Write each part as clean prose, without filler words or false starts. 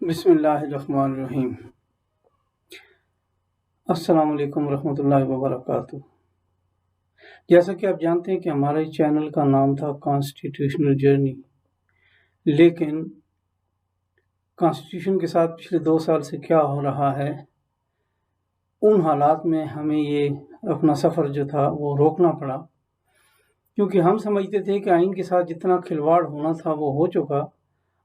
بسم اللہ الرحمن الرحیم۔ السلام علیکم ورحمۃ اللہ وبرکاتہ۔ جیسا کہ آپ جانتے ہیں کہ ہمارے چینل کا نام تھا کانسٹیٹیوشنل جرنی، لیکن کانسٹیٹیوشن کے ساتھ پچھلے 2 سال سے کیا ہو رہا ہے، ان حالات میں ہمیں یہ اپنا سفر جو تھا وہ روکنا پڑا، کیونکہ ہم سمجھتے تھے کہ آئین کے ساتھ جتنا کھلواڑ ہونا تھا وہ ہو چکا،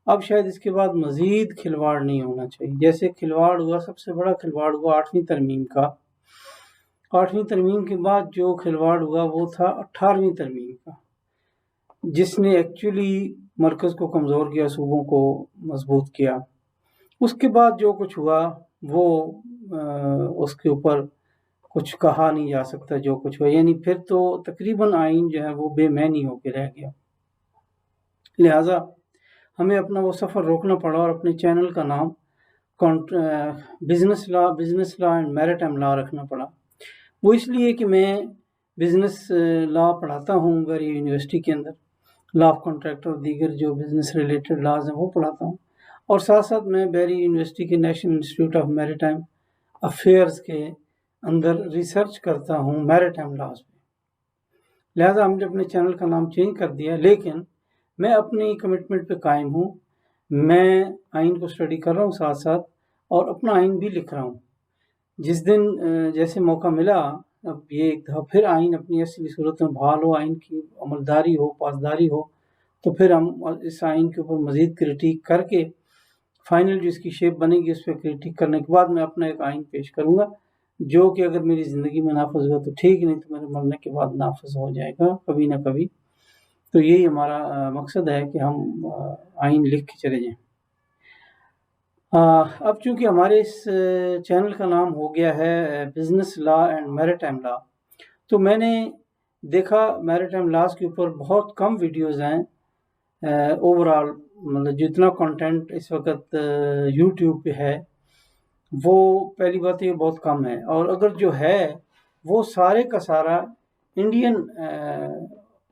اب شاید اس کے بعد مزید کھلواڑ نہیں ہونا چاہیے۔ جیسے کھلواڑ ہوا، سب سے بڑا کھلواڑ ہوا 8ویں ترمیم کا۔ 8ویں ترمیم کے بعد جو کھلواڑ ہوا وہ تھا 18ویں ترمیم کا، جس نے ایکچولی مرکز کو کمزور کیا، صوبوں کو مضبوط کیا۔ اس کے بعد جو کچھ ہوا وہ اس کے اوپر کچھ کہا نہیں جا سکتا جو کچھ ہوا، یعنی پھر تو تقریباً آئین جو ہے وہ بے معنی ہو کے رہ گیا۔ لہٰذا ہمیں اپنا وہ سفر روکنا پڑا اور اپنے چینل کا نام بزنس لا اینڈ میریٹائم لا رکھنا پڑا۔ وہ اس لیے کہ میں بزنس لا پڑھاتا ہوں بیری یونیورسٹی کے اندر، لا آف کانٹریکٹ اور دیگر جو بزنس ریلیٹڈ لاز ہیں وہ پڑھاتا ہوں، اور ساتھ ساتھ میں بیری یونیورسٹی کے national institute of maritime affairs کے اندر ریسرچ کرتا ہوں میریٹائم لاز پہ۔ لہٰذا ہم نے اپنے چینل کا نام چینج کر دیا، لیکن میں اپنی کمٹمنٹ پہ قائم ہوں۔ میں آئین کو اسٹڈی کر رہا ہوں ساتھ ساتھ، اور اپنا آئین بھی لکھ رہا ہوں۔ جس دن جیسے موقع ملا، اب یہ ایک دفعہ پھر آئین اپنی اصلی صورت میں بحال ہو، آئین کی عملداری ہو، پاسداری ہو، تو پھر ہم اس آئین کے اوپر مزید کرٹیک کر کے فائنل جو اس کی شیپ بنے گی، اس پہ کرٹیک کرنے کے بعد میں اپنا ایک آئین پیش کروں گا، جو کہ اگر میری زندگی میں نافذ ہوا تو ٹھیک، نہیں تو میرے مرنے کے بعد نافذ ہو جائے گا کبھی نہ کبھی۔ تو یہی ہمارا مقصد ہے کہ ہم آئین لکھ کے چلے جائیں۔ اب چونکہ ہمارے اس چینل کا نام ہو گیا ہے بزنس لا اینڈ میریٹائم لا، تو میں نے دیکھا میریٹائم لاز کے اوپر بہت کم ویڈیوز ہیں اوورال، مطلب جتنا کنٹینٹ اس وقت یوٹیوب پہ ہے وہ پہلی بات یہ بہت کم ہے، اور اگر جو ہے وہ سارے کا سارا انڈین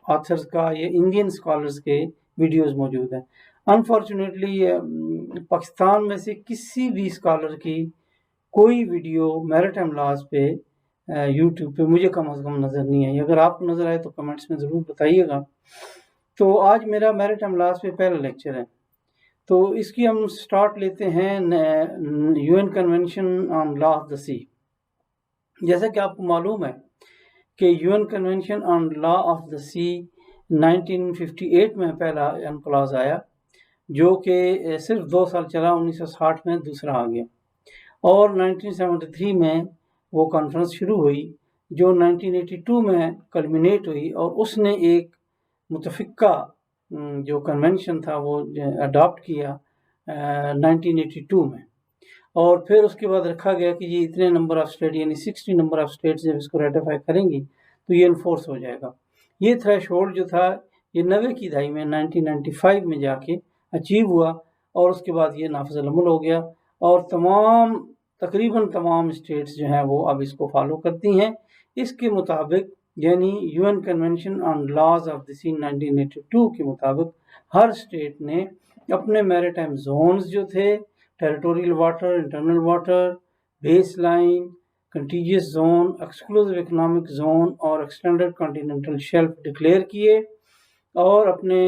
آتھرز کا یا انڈین اسکالرز کے ویڈیوز موجود ہیں۔ انفارچونیٹلی پاکستان میں سے کسی بھی اسکالر کی کوئی ویڈیو میریٹائم لاز پہ یوٹیوب پہ مجھے کم از کم نظر نہیں آئی۔ اگر آپ کو نظر آئے تو کمنٹس میں ضرور بتائیے گا۔ تو آج میرا میریٹائم لاز پہ پہلا لیکچر ہے، تو اس کی ہم سٹارٹ لیتے ہیں U N convention on law of the sea. جیسا کہ آپ کو معلوم ہے کہ U N convention on law of the sea 1958 میں پہلا انقلاز آیا، جو کہ صرف 2 سال چلا، 1960 میں دوسرا آ گیا، اور 1973 میں وہ کانفرنس شروع ہوئی جو 1982 میں کلمینیٹ ہوئی، اور اس نے ایک متفقہ جو کنونشن تھا وہ اڈاپٹ کیا 1982 میں، اور پھر اس کے بعد رکھا گیا کہ یہ اتنے نمبر آف اسٹیٹ، یعنی 60 نمبر آف اسٹیٹس جب اس کو ریٹیفائی کریں گی تو یہ انفورس ہو جائے گا۔ یہ تھریش ہولڈ جو تھا یہ 90 کی دہائی میں 1995 میں جا کے اچیو ہوا، اور اس کے بعد یہ نافذ العمل ہو گیا، اور تقریباً تمام اسٹیٹس جو ہیں وہ اب اس کو فالو کرتی ہیں۔ اس کے مطابق، یعنی U N convention on laws of the sea 1982 کے مطابق، ہر اسٹیٹ نے اپنے میریٹائم زونز جو تھے، territorial water, internal water, base line, contagious zone, exclusive economic zone اور ایکسٹینڈڈ کانٹیننٹل شیلف ڈکلیئر کیے، اور اپنے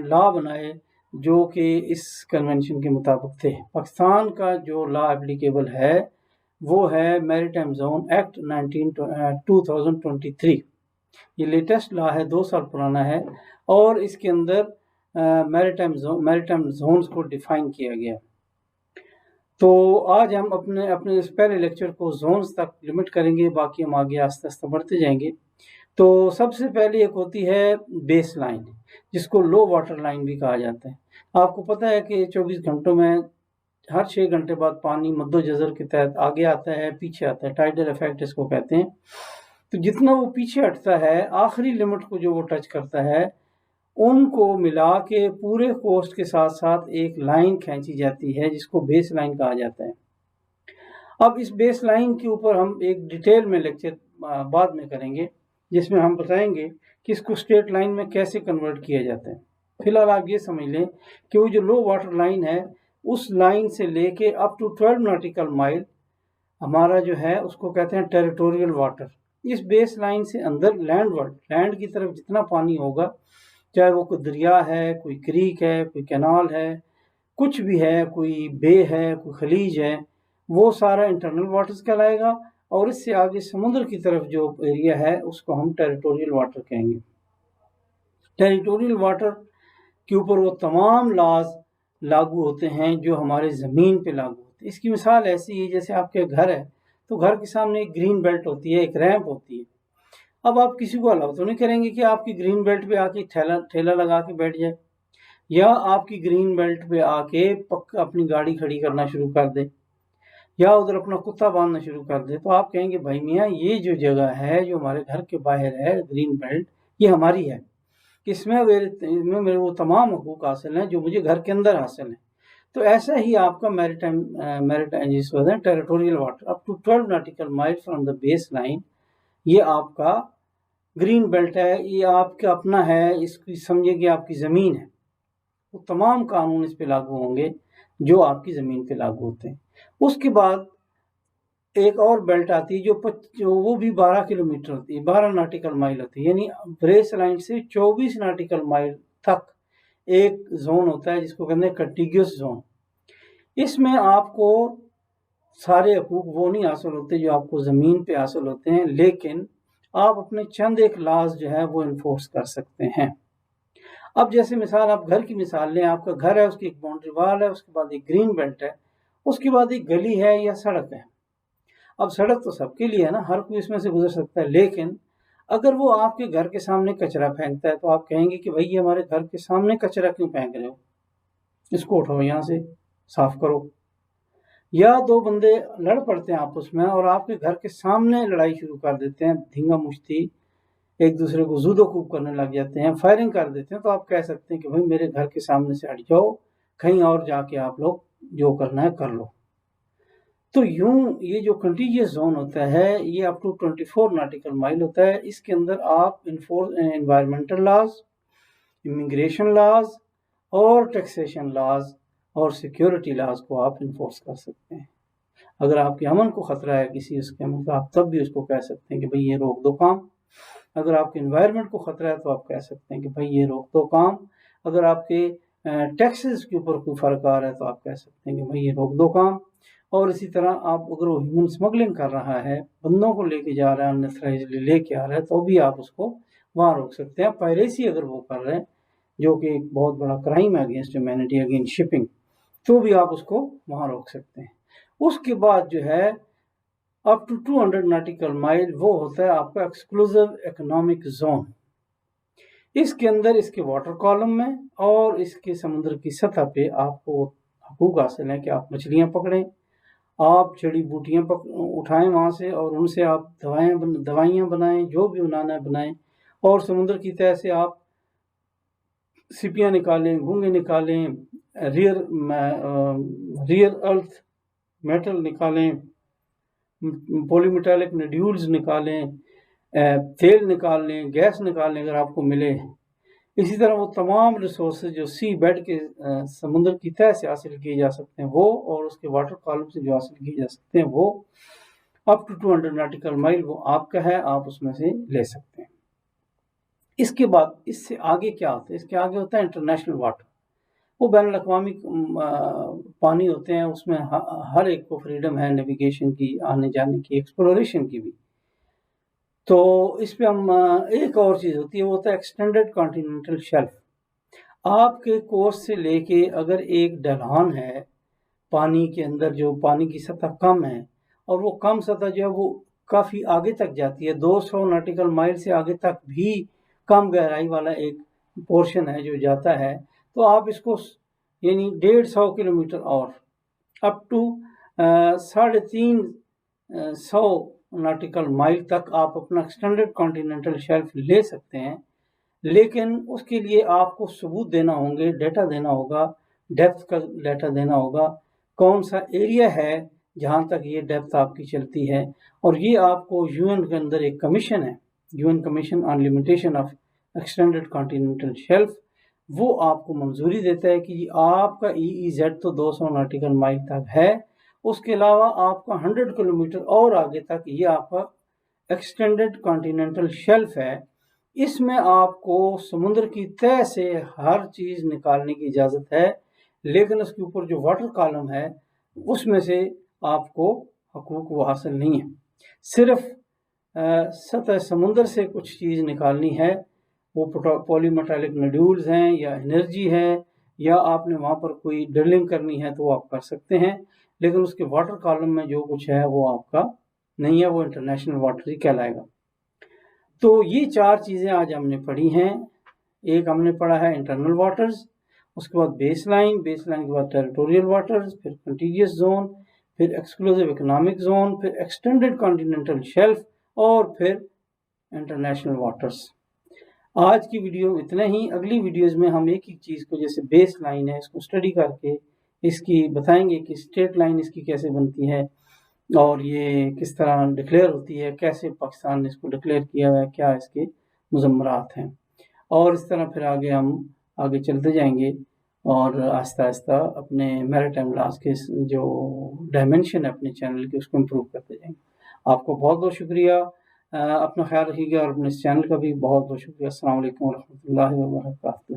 لا بنائے جو کہ اس کنونشن کے مطابق تھے۔ پاکستان کا جو لا اپلیکیبل ہے وہ ہے میریٹائم زون ایکٹ 2023۔ یہ لیٹسٹ لا ہے، 2 سال پرانا ہے، اور اس کے اندر میریٹائم زونز کو ڈیفائن کیا گیا۔ تو آج ہم اپنے اس پہلے لیکچر کو زونز تک لمٹ کریں گے، باقی ہم آگے آہستہ آہستہ بڑھتے جائیں گے۔ تو سب سے پہلے ایک ہوتی ہے بیس لائن، جس کو لو واٹر لائن بھی کہا جاتا ہے۔ آپ کو پتہ ہے کہ 24 گھنٹوں میں ہر 6 گھنٹے بعد پانی مد و جزر کے تحت آگے آتا ہے، پیچھے آتا ہے، ٹائیڈل ایفیکٹ اس کو کہتے ہیں۔ تو جتنا وہ پیچھے ہٹتا ہے، آخری لمٹ کو جو وہ ٹچ کرتا ہے، ان کو ملا کے پورے کوسٹ کے ساتھ ساتھ ایک لائن کھینچی جاتی ہے جس کو بیس لائن کہا جاتا ہے۔ اب اس بیس لائن کے اوپر ہم ایک ڈیٹیل میں لیکچر بعد میں کریں گے، جس میں ہم بتائیں گے کہ اس کو اسٹیٹ لائن میں کیسے کنورٹ کیا جاتا ہے۔ فی الحال آپ یہ سمجھ لیں کہ وہ جو لو واٹر لائن ہے اس لائن سے لے کے اپ ٹو 12 ناٹیکل مائل ہمارا جو ہے اس کو کہتے ہیں ٹیریٹوریل واٹر. اس بیس لائن سے اندر لینڈ کی طرف جتنا پانی ہوگا، چاہے وہ کوئی دریا ہے، کوئی کریک ہے، کوئی کینال ہے، کچھ بھی ہے، کوئی بے ہے، کوئی خلیج ہے، وہ سارا انٹرنل واٹرز کہلائے گا. اور اس سے آگے سمندر کی طرف جو ایریا ہے اس کو ہم ٹیریٹوریل واٹر کہیں گے. ٹیریٹوریل واٹر کے اوپر وہ تمام لاز لاگو ہوتے ہیں جو ہمارے زمین پہ لاگو ہوتے ہیں. اس کی مثال ایسی ہے جیسے آپ کے گھر ہے تو گھر کے سامنے ایک گرین بیلٹ ہوتی ہے، ایک ریمپ ہوتی ہے. اب آپ کسی کو الاؤ تو نہیں کریں گے کہ آپ کی گرین بیلٹ پہ آ کے ٹھیلا لگا کے بیٹھ جائے، یا آپ کی گرین بیلٹ پہ آ کے اپنی گاڑی کھڑی کرنا شروع کر دے، یا ادھر اپنا کتا باندھنا شروع کر دے. تو آپ کہیں گے بھائی میاں یہ جو جگہ ہے جو ہمارے گھر کے باہر ہے گرین بیلٹ، یہ ہماری ہے، اس میں میرے وہ تمام حقوق حاصل ہیں جو مجھے گھر کے اندر حاصل ہیں. تو ایسا ہی آپ کا میریٹائم جس کو territorial water up to 12 nautical mile from the base line, یہ آپ کا گرین بیلٹ ہے، یہ آپ کا اپنا ہے، اس کی سمجھے کہ آپ کی زمین ہے. وہ تمام قانون اس پہ لاگو ہوں گے جو آپ کی زمین پہ لاگو ہوتے ہیں. اس کے بعد ایک اور بیلٹ آتی ہے جو وہ بھی 12 کلومیٹر ہوتی ہے، 12 ناٹیکل مائل ہوتی ہے، یعنی بیس لائن سے 24 ناٹیکل مائل تک ایک زون ہوتا ہے جس کو کہتے ہیں کنٹیگیوس زون. اس میں آپ کو سارے حقوق وہ نہیں حاصل ہوتے جو آپ کو زمین پہ حاصل ہوتے ہیں، لیکن آپ اپنے چند ایک لاز جو ہے وہ انفورس کر سکتے ہیں. اب جیسے مثال آپ گھر کی مثال لیں، آپ کا گھر ہے، اس کی ایک باؤنڈری وال ہے، اس کے بعد ایک گرین بیلٹ ہے، اس کے بعد ایک گلی ہے یا سڑک ہے. اب سڑک تو سب کے لیے ہے نا، ہر کوئی اس میں سے گزر سکتا ہے، لیکن اگر وہ آپ کے گھر کے سامنے کچرا پھینکتا ہے تو آپ کہیں گے کہ بھائی یہ ہمارے گھر کے سامنے کچرا کیوں پھینک رہے ہو، اس کو اٹھاؤ یہاں سے صاف کرو. یا دو بندے لڑ پڑتے ہیں آپس میں اور آپ کے گھر کے سامنے لڑائی شروع کر دیتے ہیں، دھینگا مشتی ایک دوسرے کو زود و کوب کرنے لگ جاتے ہیں، فائرنگ کر دیتے ہیں، تو آپ کہہ سکتے ہیں کہ بھائی میرے گھر کے سامنے سے ہٹ جاؤ، کہیں اور جا کے آپ لوگ جو کرنا ہے کر لو. تو یوں یہ جو کنٹیجیس زون ہوتا ہے یہ اپ ٹو 24 ناٹیکل مائل ہوتا ہے. اس کے اندر آپ انوائرمنٹل لاز، امیگریشن لاز اور ٹیکسیشن لاز اور سیکیورٹی لاز کو آپ انفورس کر سکتے ہیں. اگر آپ کے امن کو خطرہ ہے کسی اس کے امن کا، آپ تب بھی اس کو کہہ سکتے ہیں کہ بھئی یہ روک دو کام. اگر آپ کے انوائرمنٹ کو خطرہ ہے تو آپ کہہ سکتے ہیں کہ بھئی یہ روک دو کام. اگر آپ کے ٹیکسز کے اوپر کوئی فرق آ رہا ہے تو آپ کہہ سکتے ہیں کہ بھئی یہ روک دو کام. اور اسی طرح آپ اگر وہ ہیومن اسمگلنگ کر رہا ہے، بندوں کو لے کے جا رہا ہے، انتھرائزڈلی لے کے آ رہا ہے، تو بھی آپ اس کو وہاں روک سکتے ہیں. پائریسی اگر وہ کر رہے ہیں جو کہ ایک بہت بڑا کرائم ہے اگینسٹ ہیومینٹی، اگینسٹ شپنگ، تو بھی آپ اس کو وہاں روک سکتے ہیں. اس کے بعد جو ہے اپ ٹو 200 ناٹیکل مائل وہ ہوتا ہے آپ کا ایکسکلوزو اکنامک زون. اس کے اندر اس کے واٹر کالم میں اور اس کے سمندر کی سطح پہ آپ کو حقوق حاصل ہیں کہ آپ مچھلیاں پکڑیں، آپ جڑی بوٹیاں اٹھائیں وہاں سے اور ان سے آپ دوائیاں بنائیں، جو بھی بنانا ہے بنائیں، اور سمندر کی تہہ سے آپ سپیاں نکالیں، گھونگے نکالیں، ریئر ارتھ میٹل نکالیں، پولی میٹالک نیڈیولز نکالیں، تیل نکال لیں، گیس نکال لیں اگر آپ کو ملے. اسی طرح وہ تمام ریسورسز جو سی بیڈ کے سمندر کی تہہ سے حاصل کیے جا سکتے ہیں وہ، اور اس کے واٹر کالم سے جو حاصل کیے جا سکتے ہیں وہ، اپ ٹو 200 ناٹیکل مائل وہ آپ کا ہے، آپ اس میں سے لے سکتے ہیں. اس کے بعد اس سے آگے کیا ہوتا ہے؟ اس کے آگے ہوتا ہے انٹرنیشنل واٹر. وہ بین الاقوامی پانی ہوتے ہیں، اس میں ہر ایک کو فریڈم ہے نیویگیشن کی، آنے جانے کی، ایکسپلوریشن کی بھی. تو اس پہ ہم ایک اور چیز ہوتی ہے، وہ ہوتا ہے ایکسٹینڈڈ کانٹیننٹل شیلف. آپ کے کورس سے لے کے اگر ایک ڈھلان ہے پانی کے اندر جو پانی کی سطح کم ہے، اور وہ کم سطح جو ہے وہ کافی آگے تک جاتی ہے، 200 ناٹیکل مائل سے آگے تک بھی کم گہرائی والا ایک پورشن ہے جو جاتا ہے، تو آپ اس کو یعنی 150 کلومیٹر اور اپ ٹو 350 ناٹیکل مائل تک آپ اپنا ایکسٹینڈڈ کانٹیننٹل شیلف لے سکتے ہیں. لیکن اس کے لیے آپ کو ثبوت دینا ہوں گے، ڈیٹا دینا ہوگا، ڈیپتھ کا ڈیٹا دینا ہوگا، کون سا ایریا ہے جہاں تک یہ ڈیپتھ آپ کی چلتی ہے. اور یہ آپ کو یو این کے اندر ایک کمیشن ہے، U N commission on limitation of extended continental shelf, وہ آپ کو منظوری دیتا ہے کہ آپ کا EEZ تو 200 ناٹیکل مائل تک ہے، اس کے علاوہ آپ کا 100 کلومیٹر اور آگے تک یہ آپ کا ایکسٹینڈڈ کانٹیننٹل شیلف ہے۔ اس میں آپ کو سمندر کی تہہ سے ہر چیز نکالنے کی اجازت ہے، لیکن اس کے اوپر جو واٹر کالم ہے اس میں سے آپ کو حقوق وہ حاصل نہیں ہے۔ صرف سطح سمندر سے کچھ چیز نکالنی ہے، وہ پولی میٹالک نڈیولز ہیں یا انرجی ہے، یا آپ نے وہاں پر کوئی ڈرلنگ کرنی ہے تو وہ آپ کر سکتے ہیں، لیکن اس کے واٹر کالم میں جو کچھ ہے وہ آپ کا نہیں ہے، وہ انٹرنیشنل واٹر ہی کہلائے گا۔ تو یہ 4 چیزیں آج ہم نے پڑھی ہیں۔ ایک ہم نے پڑھا ہے انٹرنل واٹرز، اس کے بعد بیس لائن کے بعد ٹیریٹوریل واٹرز، پھر کنٹیجیس زون، پھر ایکسکلوزیو اکنامک زون، پھر ایکسٹینڈڈ کانٹیننٹل شیلف، اور پھر انٹرنیشنل واٹرز۔ آج کی ویڈیو اتنا ہی۔ اگلی ویڈیوز میں ہم ایک چیز کو، جیسے بیس لائن ہے، اس کو اسٹڈی کر کے اس کی بتائیں گے کہ اسٹیٹ لائن اس کی کیسے بنتی ہے اور یہ کس طرح ڈکلیئر ہوتی ہے، کیسے پاکستان نے اس کو ڈکلیئر کیا ہوا ہے، کیا اس کے مضمرات ہیں، اور اس طرح پھر ہم آگے چلتے جائیں گے اور آہستہ آہستہ اپنے میریٹائم لاز کے جو ڈائمنشن ہے اپنے چینل کے، اس کو امپروو کرتے جائیں گے۔ آپ کو بہت بہت شکریہ، اپنا خیال رکھیے گا، اور اپنے اس چینل کا بھی بہت بہت شکریہ۔ السلام علیکم ورحمۃ اللہ وبرکاتہ۔